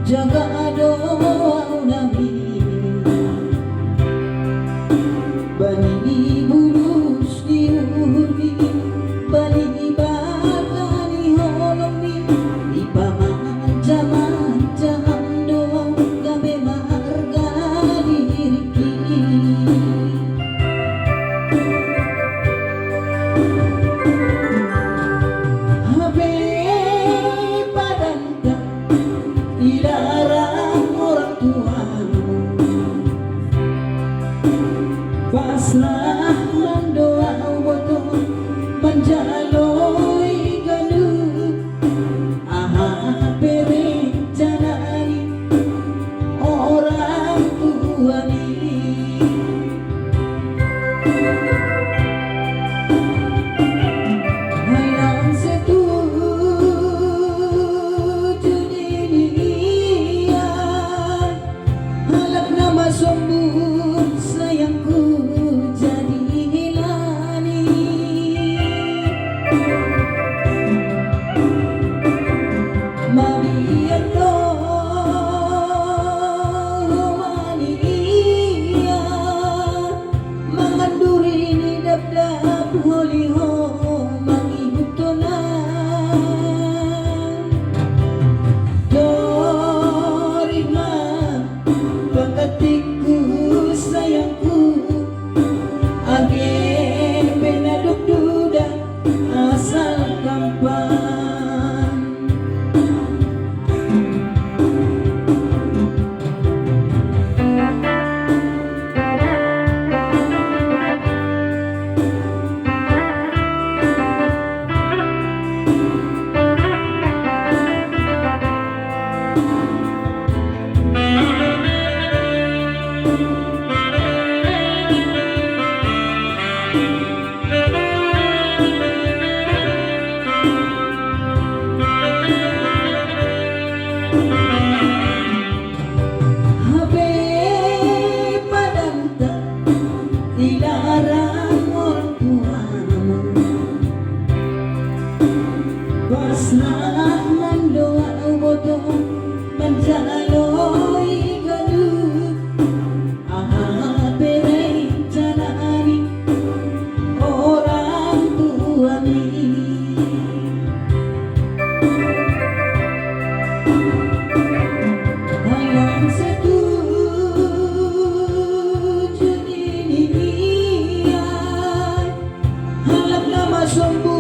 Jaga doa Nabi Bani bulus diurni Bani bakani holomni Di pamanca-manca doa gabe marga diriki Habe padanta dilarang orang tuamu pasrah mendoa botol menjaloi galuh aha berencanai orang tua ni hayang setuju dinian halap nama sombong sayangku jadi hilani Maria Romania menganduri ni dap-dap holiho mangihutonan Dorima pagkatiku sayangku age benaduk duda asal kampan Habe padanta dilarang orang tuamu pasrah mendoa botol menjaloi galuh aha berencanai orang tua ni hayang setuju dinian halap nama sombong